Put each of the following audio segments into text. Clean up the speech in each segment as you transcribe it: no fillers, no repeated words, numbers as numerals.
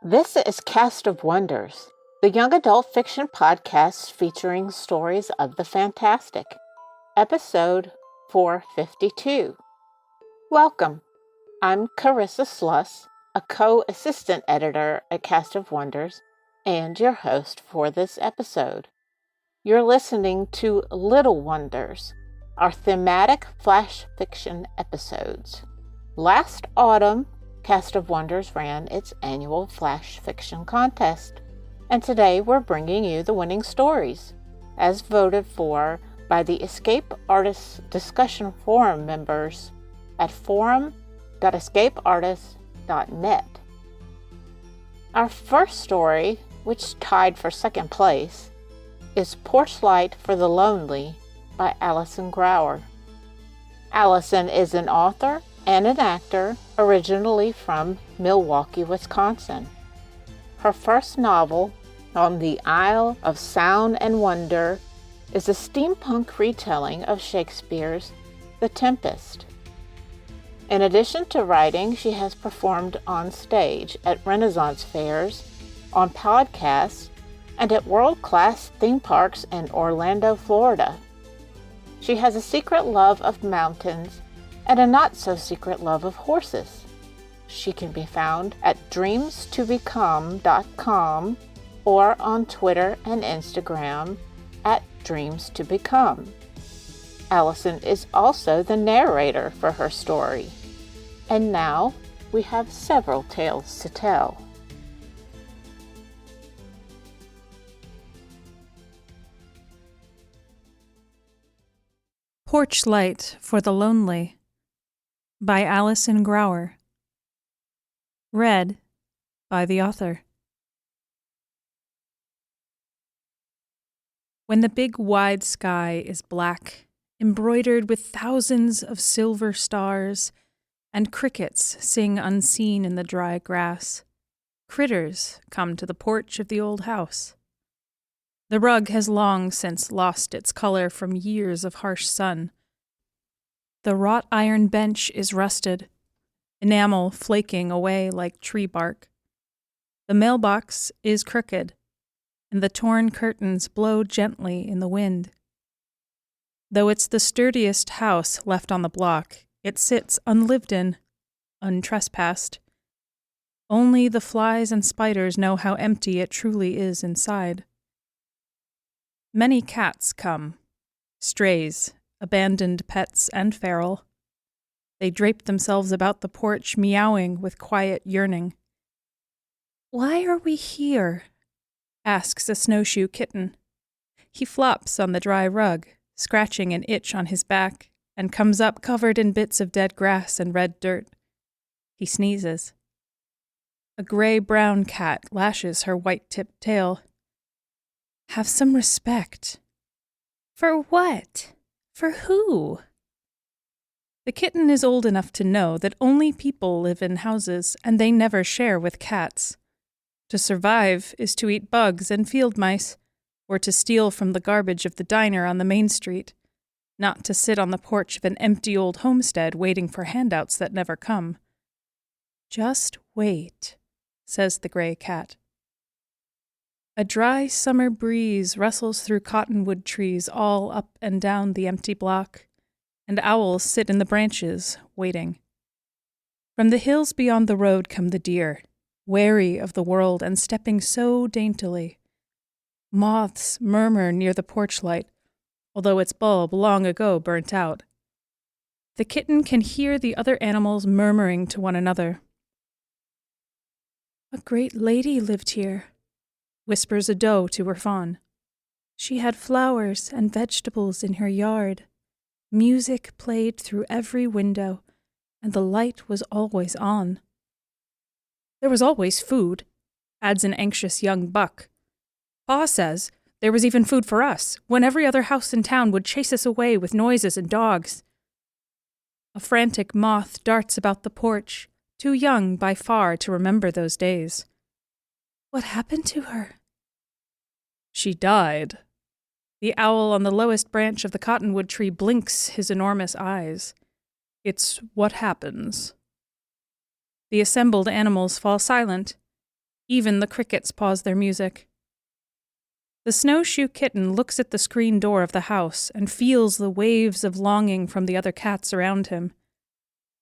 This is Cast of Wonders, the young adult fiction podcast featuring stories of the fantastic. Episode 452. Welcome. I'm Carissa Sluss, a co-assistant editor at Cast of Wonders and your host for this episode. You're listening to Little Wonders, our thematic flash fiction episodes. Last autumn, Cast of Wonders ran its annual flash fiction contest, and today we're bringing you the winning stories, as voted for by the Escape Artists Discussion Forum members at forum.escapeartists.net. Our first story, which tied for second place, is Porch Light for the Lonely by Alison Grauer. Alison is an author and an actor originally from Milwaukee, Wisconsin. Her first novel, On the Isle of Sound and Wonder, is a steampunk retelling of Shakespeare's The Tempest. In addition to writing, she has performed on stage at Renaissance fairs, on podcasts, and at world-class theme parks in Orlando, Florida. She has a secret love of mountains and a not-so-secret love of horses. She can be found at dreamstobecome.com or on Twitter and Instagram at dreamstobecome. Alison is also the narrator for her story. And now we have several tales to tell. Porch Light for the Lonely by Alison Grauer. Read by the author. When the big wide sky is black, embroidered with thousands of silver stars, and crickets sing unseen in the dry grass, critters come to the porch of the old house. The rug has long since lost its color from years of harsh sun. The wrought iron bench is rusted, enamel flaking away like tree bark. The mailbox is crooked, and the torn curtains blow gently in the wind. Though it's the sturdiest house left on the block, it sits unlived in, untrespassed. Only the flies and spiders know how empty it truly is inside. Many cats come, strays, abandoned pets and feral. They drape themselves about the porch, meowing with quiet yearning. "Why are we here?" asks a snowshoe kitten. He flops on the dry rug, scratching an itch on his back, and comes up covered in bits of dead grass and red dirt. He sneezes. A gray-brown cat lashes her white-tipped tail. "Have some respect." "For what? For who?" The kitten is old enough to know that only people live in houses, and they never share with cats. To survive is to eat bugs and field mice, or to steal from the garbage of the diner on the main street, not to sit on the porch of an empty old homestead waiting for handouts that never come. "Just wait," says the gray cat. A dry summer breeze rustles through cottonwood trees all up and down the empty block, and owls sit in the branches, waiting. From the hills beyond the road come the deer, wary of the world and stepping so daintily. Moths murmur near the porch light, although its bulb long ago burnt out. The kitten can hear the other animals murmuring to one another. "A great lady lived here," whispers a doe to her fawn. "She had flowers and vegetables in her yard. Music played through every window, and the light was always on." "There was always food," adds an anxious young buck. "Pa says there was even food for us, when every other house in town would chase us away with noises and dogs." A frantic moth darts about the porch, too young by far to remember those days. "What happened to her?" "She died." The owl on the lowest branch of the cottonwood tree blinks his enormous eyes. "It's what happens." The assembled animals fall silent. Even the crickets pause their music. The snowshoe kitten looks at the screen door of the house and feels the waves of longing from the other cats around him.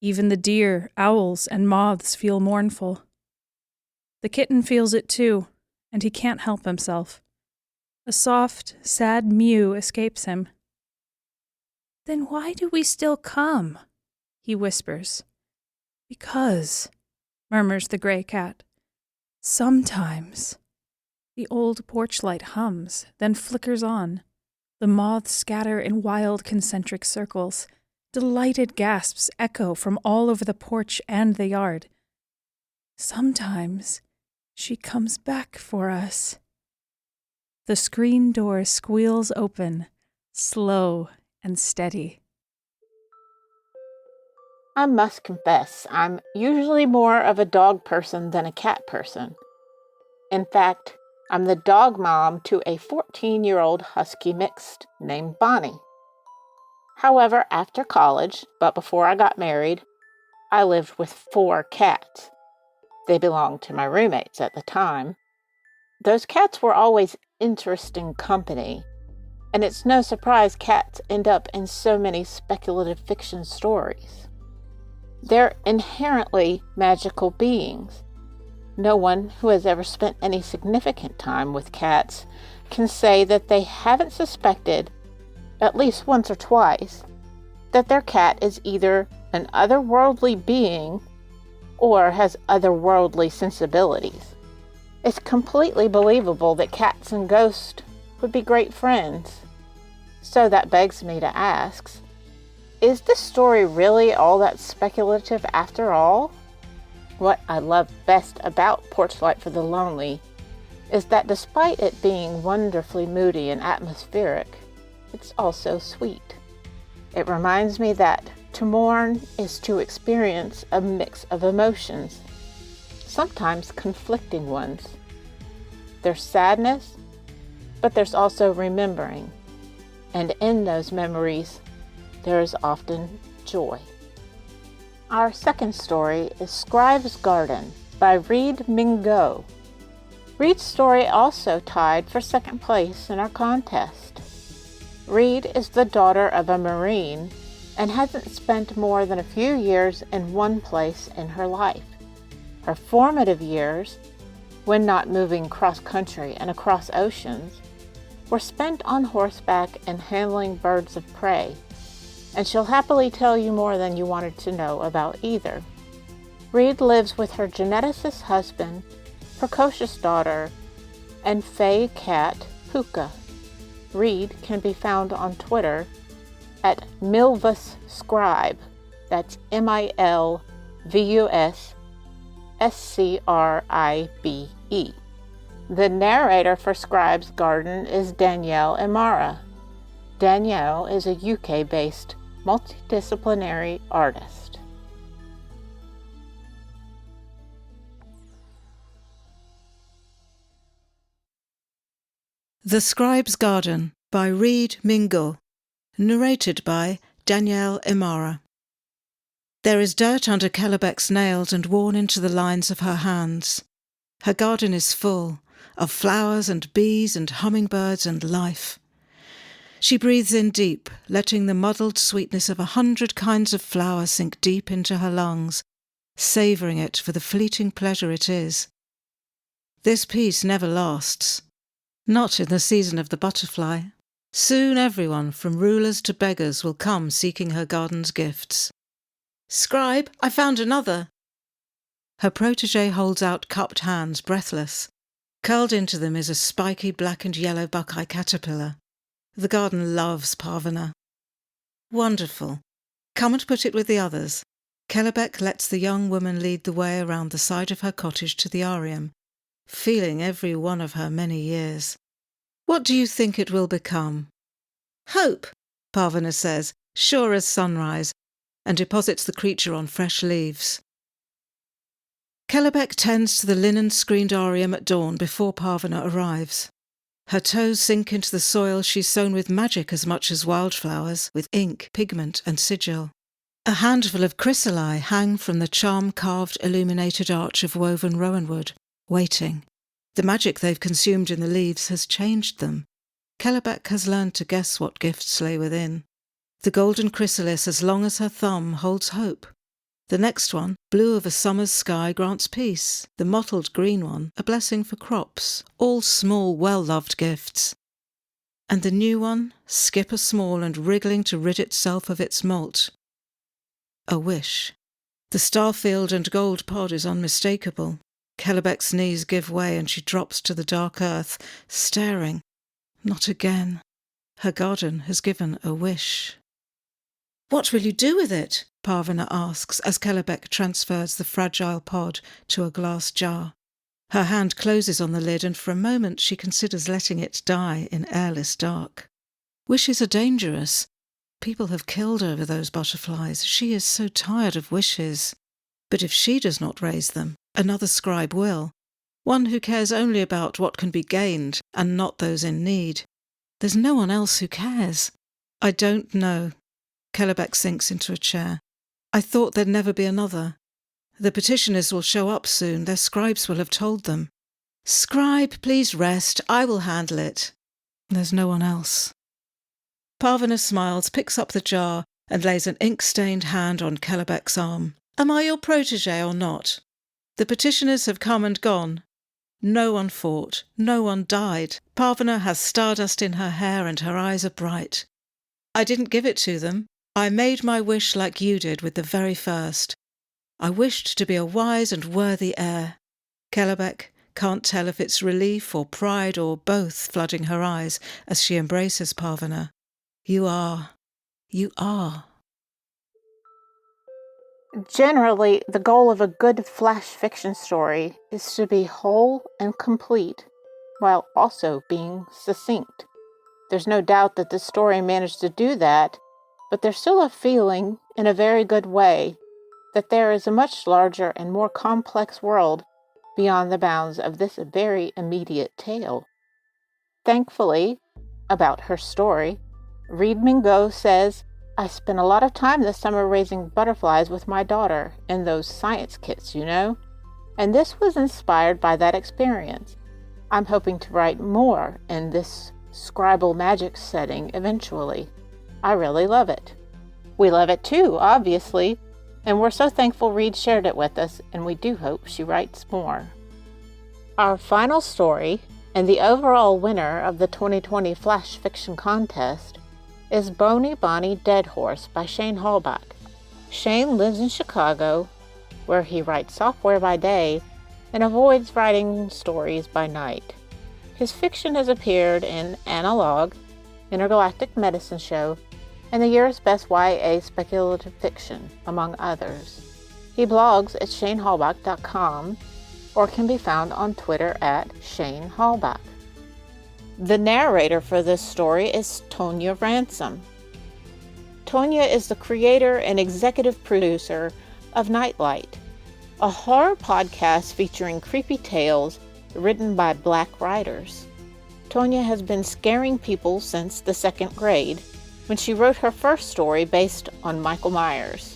Even the deer, owls, and moths feel mournful. The kitten feels it too, and he can't help himself. A soft, sad mew escapes him. "Then why do we still come?" he whispers. "Because," murmurs the gray cat, "sometimes." The old porch light hums, then flickers on. The moths scatter in wild concentric circles. Delighted gasps echo from all over the porch and the yard. "Sometimes she comes back for us." The screen door squeals open, slow and steady. I must confess, I'm usually more of a dog person than a cat person. In fact, I'm the dog mom to a 14-year-old husky mixed named Bonnie. However, after college, but before I got married, I lived with 4 cats. They belonged to my roommates at the time. Those cats were always interesting company, and it's no surprise cats end up in so many speculative fiction stories. They're inherently magical beings. No one who has ever spent any significant time with cats can say that they haven't suspected, at least once or twice, that their cat is either an otherworldly being or has otherworldly sensibilities. It's completely believable that cats and ghosts would be great friends. So that begs me to ask, is this story really all that speculative after all? What I love best about Porch Light for the Lonely is that despite it being wonderfully moody and atmospheric, it's also sweet. It reminds me that to mourn is to experience a mix of emotions, sometimes conflicting ones. There's sadness, but there's also remembering, and in those memories, there is often joy. Our second story is Scribe's Garden by Reid Mingo. Reid's story also tied for second place in our contest. Reid is the daughter of a Marine and hasn't spent more than a few years in one place in her life. Her formative years, when not moving cross-country and across oceans, were spent on horseback and handling birds of prey, and she'll happily tell you more than you wanted to know about either. Reid lives with her geneticist husband, precocious daughter, and fey cat, Puka. Reid can be found on Twitter at MilvusScribe. That's MilvusScribe. The narrator for Scribe's Garden is Danielle Imara. Danielle is a UK-based multidisciplinary artist. The Scribe's Garden by Reid Mingo, narrated by Danielle Imara. There is dirt under Kellebeck's nails and worn into the lines of her hands. Her garden is full of flowers and bees and hummingbirds and life. She breathes in deep, letting the muddled sweetness of 100 kinds of flower sink deep into her lungs, savouring it for the fleeting pleasure it is. This peace never lasts. Not in the season of the butterfly. Soon everyone, from rulers to beggars, will come seeking her garden's gifts. "Scribe, I found another!" Her protégé holds out cupped hands, breathless. Curled into them is a spiky black and yellow buckeye caterpillar. The garden loves Parvana. "Wonderful. Come and put it with the others." Kellebeck lets the young woman lead the way around the side of her cottage to the arium, feeling every one of her many years. "What do you think it will become?" "Hope," Parvana says, sure as sunrise, and deposits the creature on fresh leaves. Kellebeck tends to the linen-screened arium at dawn before Parvana arrives. Her toes sink into the soil she's sown with magic as much as wildflowers, with ink, pigment and sigil. A handful of chrysali hang from the charm-carved illuminated arch of woven rowanwood, waiting. The magic they've consumed in the leaves has changed them. Kellebec has learned to guess what gifts lay within. The golden chrysalis as long as her thumb holds hope. The next one, blue of a summer's sky, grants peace. The mottled green one, a blessing for crops, all small, well-loved gifts. And the new one, skipper small and wriggling to rid itself of its molt. A wish. The starfield and gold pod is unmistakable. Kellebec's knees give way and she drops to the dark earth, staring. Not again. Her garden has given a wish. "What will you do with it?" Parvana asks as Kellebec transfers the fragile pod to a glass jar. Her hand closes on the lid and for a moment she considers letting it die in airless dark. Wishes are dangerous. People have killed over those butterflies. She is so tired of wishes. But if she does not raise them, another scribe will. One who cares only about what can be gained and not those in need. There's no one else who cares. I don't know. Kellebec sinks into a chair. I thought there'd never be another. The petitioners will show up soon. Their scribes will have told them. "Scribe, please rest. I will handle it." There's no one else. Parvana smiles, picks up the jar, and lays an ink-stained hand on Kellebec's arm. "Am I your protégé or not? The petitioners have come and gone. No one fought. No one died. Parvana has stardust in her hair and her eyes are bright. I didn't give it to them. I made my wish like you did with the very first. I wished to be a wise and worthy heir." Kellebec can't tell if it's relief or pride or both flooding her eyes as she embraces Parvana. You are. Generally, the goal of a good flash fiction story is to be whole and complete, while also being succinct. There's no doubt that this story managed to do that, but there's still a feeling, in a very good way, that there is a much larger and more complex world beyond the bounds of this very immediate tale. Thankfully, about her story, Reed Mingo says, "I spent a lot of time this summer raising butterflies with my daughter in those science kits, you know, and this was inspired by that experience. I'm hoping to write more in this scribal magic setting eventually. I really love it." We love it too, obviously, and we're so thankful Reed shared it with us, and we do hope she writes more. Our final story, and the overall winner of the 2020 Flash Fiction Contest, is Bony Bonnie Dead Horse by Shane Halbach. Shane lives in Chicago, where he writes software by day and avoids writing stories by night. His fiction has appeared in Analog, Intergalactic Medicine Show, and the year's best YA speculative fiction, among others. He blogs at shanehalbach.com or can be found on Twitter at Shane Halbach. The narrator for this story is Tonya Ransom. Tonya is the creator and executive producer of Nightlight, a horror podcast featuring creepy tales written by Black writers. Tonya has been scaring people since the 2nd grade, when she wrote her first story based on Michael Myers.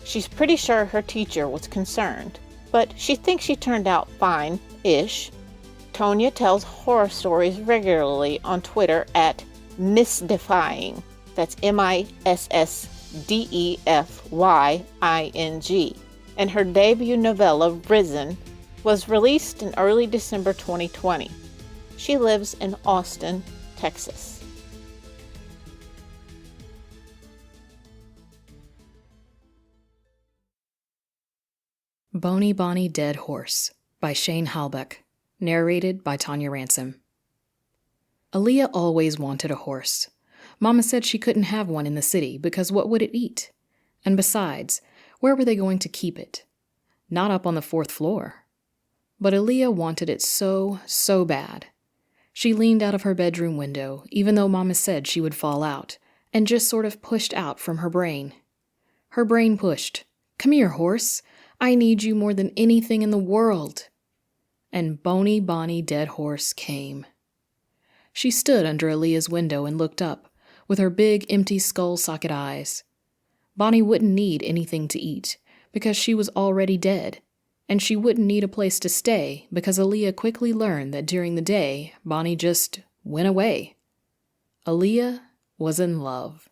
She's pretty sure her teacher was concerned, but she thinks she turned out fine-ish. Tonya tells horror stories regularly on Twitter at Missdefying. That's MISSDEFYING. And her debut novella, Risen, was released in early December 2020. She lives in Austin, Texas. Bony Bonnie Dead Horse by Shane Halbach, narrated by Tonya Ransom. Aaliyah always wanted a horse. Mama said she couldn't have one in the city because what would it eat? And besides, where were they going to keep it? Not up on the 4th floor. But Aaliyah wanted it so bad. She leaned out of her bedroom window, even though Mama said she would fall out, and just sort of pushed out from her brain. Her brain pushed, "Come here, horse. I need you more than anything in the world." And Bony Bonnie Dead Horse came. She stood under Aaliyah's window and looked up, with her big, empty skull-socket eyes. Bonnie wouldn't need anything to eat, because she was already dead, and she wouldn't need a place to stay because Aaliyah quickly learned that during the day, Bonnie just went away. Aaliyah was in love.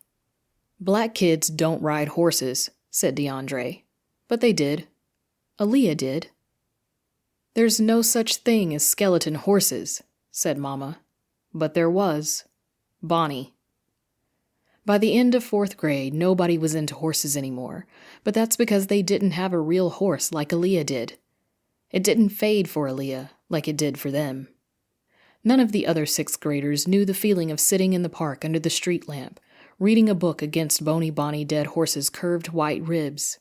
"Black kids don't ride horses," said DeAndre. "But they did. Aaliyah did." "There's no such thing as skeleton horses," said Mama. But there was. Bonnie. By the end of 4th grade, nobody was into horses anymore, but that's because they didn't have a real horse like Aaliyah did. It didn't fade for Aaliyah like it did for them. None of the other 6th graders knew the feeling of sitting in the park under the street lamp, reading a book against Bony Bonnie Dead Horse's curved white ribs.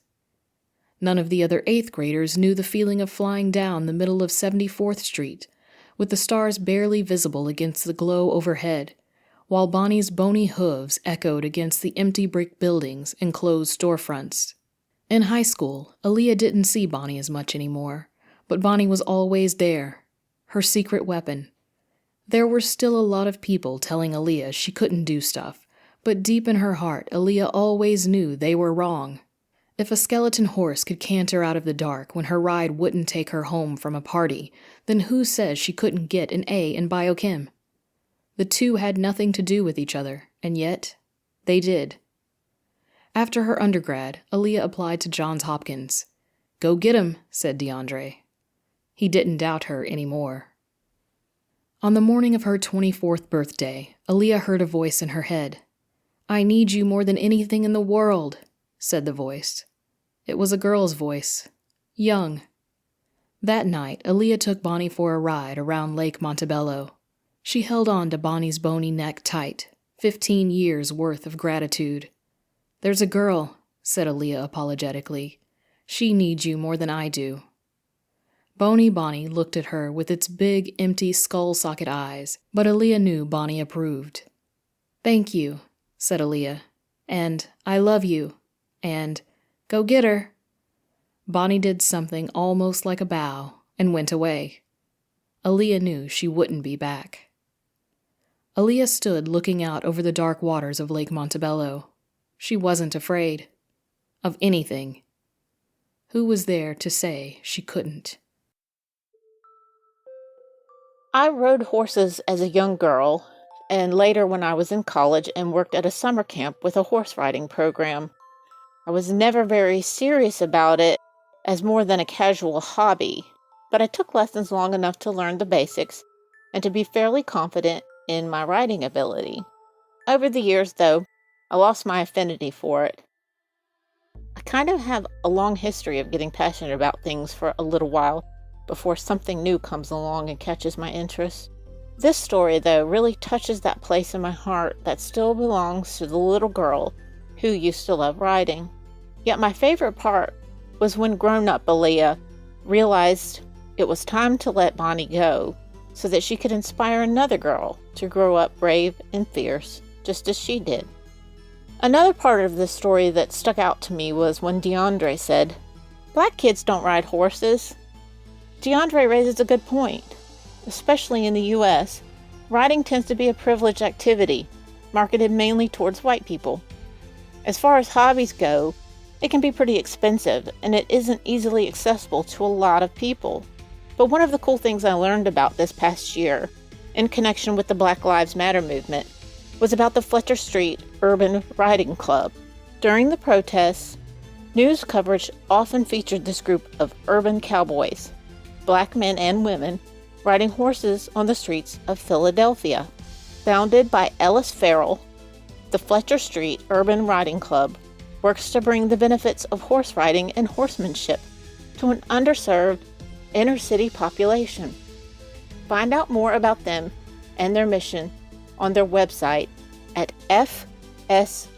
None of the other 8th graders knew the feeling of flying down the middle of 74th Street, with the stars barely visible against the glow overhead, while Bonnie's bony hooves echoed against the empty brick buildings and closed storefronts. In high school, Aaliyah didn't see Bonnie as much anymore, but Bonnie was always there, her secret weapon. There were still a lot of people telling Aaliyah she couldn't do stuff, but deep in her heart, Aaliyah always knew they were wrong. If a skeleton horse could canter out of the dark when her ride wouldn't take her home from a party, then who says she couldn't get an A in biochem? The two had nothing to do with each other, and yet they did. After her undergrad, Aaliyah applied to Johns Hopkins. "Go get 'em," said DeAndre. He didn't doubt her anymore. On the morning of her 24th birthday, Aaliyah heard a voice in her head. "I need you more than anything in the world," said the voice. It was a girl's voice, young. That night, Aaliyah took Bonnie for a ride around Lake Montebello. She held on to Bonnie's bony neck tight, 15 years' worth of gratitude. "There's a girl," said Aaliyah apologetically. "She needs you more than I do." Bony Bonnie looked at her with its big, empty skull-socket eyes, but Aaliyah knew Bonnie approved. "Thank you," said Aaliyah, and "I love you," and "Go get her." Bonnie did something almost like a bow and went away. Aaliyah knew she wouldn't be back. Aaliyah stood looking out over the dark waters of Lake Montebello. She wasn't afraid. Of anything. Who was there to say she couldn't? I rode horses as a young girl, and later when I was in college and worked at a summer camp with a horse riding program. I was never very serious about it as more than a casual hobby, but I took lessons long enough to learn the basics and to be fairly confident in my riding ability. Over the years, though, I lost my affinity for it. I kind of have a long history of getting passionate about things for a little while before something new comes along and catches my interest. This story, though, really touches that place in my heart that still belongs to the little girl who used to love riding. Yet my favorite part was when grown-up Aaliyah realized it was time to let Bonnie go so that she could inspire another girl to grow up brave and fierce, just as she did. Another part of this story that stuck out to me was when DeAndre said, "Black kids don't ride horses." DeAndre raises a good point. Especially in the U.S., riding tends to be a privileged activity, marketed mainly towards white people. As far as hobbies go, it can be pretty expensive, and it isn't easily accessible to a lot of people. But one of the cool things I learned about this past year, in connection with the Black Lives Matter movement, was about the Fletcher Street Urban Riding Club. During the protests, news coverage often featured this group of urban cowboys, black men and women, riding horses on the streets of Philadelphia. Founded by Ellis Farrell, the Fletcher Street Urban Riding Club works to bring the benefits of horse riding and horsemanship to an underserved inner-city population. Find out more about them and their mission on their website at fsurc.com.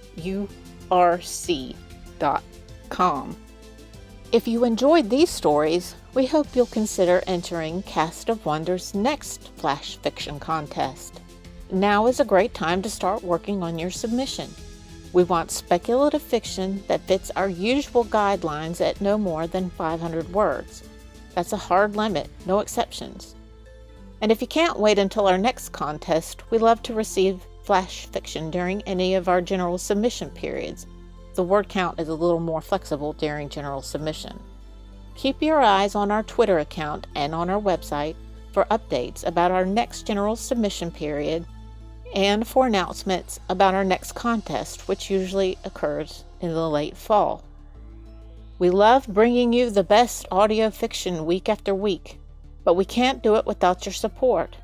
If you enjoyed these stories, we hope you'll consider entering Cast of Wonder's next Flash Fiction contest. Now is a great time to start working on your submission. We want speculative fiction that fits our usual guidelines at no more than 500 words. That's a hard limit, no exceptions. And if you can't wait until our next contest, we love to receive flash fiction during any of our general submission periods. The word count is a little more flexible during general submission. Keep your eyes on our Twitter account and on our website for updates about our next general submission period and for announcements about our next contest, which usually occurs in the late fall. We love bringing you the best audio fiction week after week, but we can't do it without your support.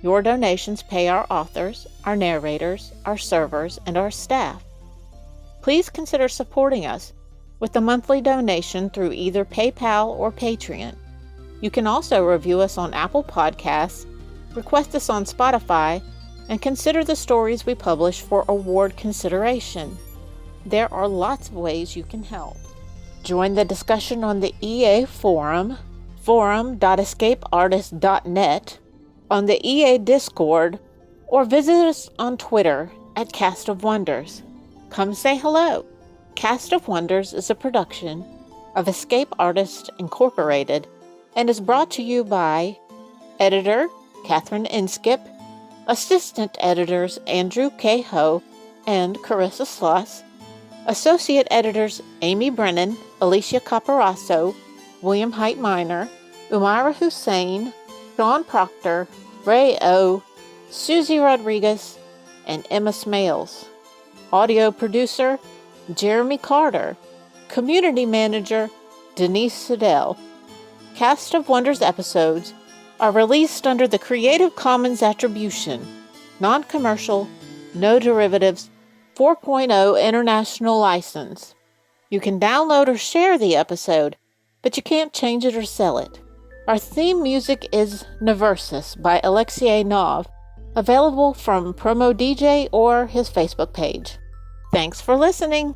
Your donations pay our authors, our narrators, our servers, and our staff. Please consider supporting us with a monthly donation through either PayPal or Patreon. You can also review us on Apple Podcasts, request us on Spotify, and consider the stories we publish for award consideration. There are lots of ways you can help. Join the discussion on the EA Forum, forum.escapeartist.net, on the EA Discord, or visit us on Twitter at Cast of Wonders. Come say hello. Cast of Wonders is a production of Escape Artists Incorporated and is brought to you by editor Catherine Inskip, assistant editors Andrew K. Ho and Carissa Sluss, associate editors Amy Brennan, Alicia Caparasso, William Height Minor, Umaira Hussein, Sean Proctor, Ray O, Susie Rodriguez, and Emma Smales. Audio producer Jeremy Carter. Community manager Denise Siddell. Cast of Wonders episodes are released under the Creative Commons Attribution, Non-Commercial, No Derivatives 4.0 International License. You can download or share the episode, but you can't change it or sell it. Our theme music is Neversus by Alexei Nov, available from Promo DJ or his Facebook page. Thanks for listening.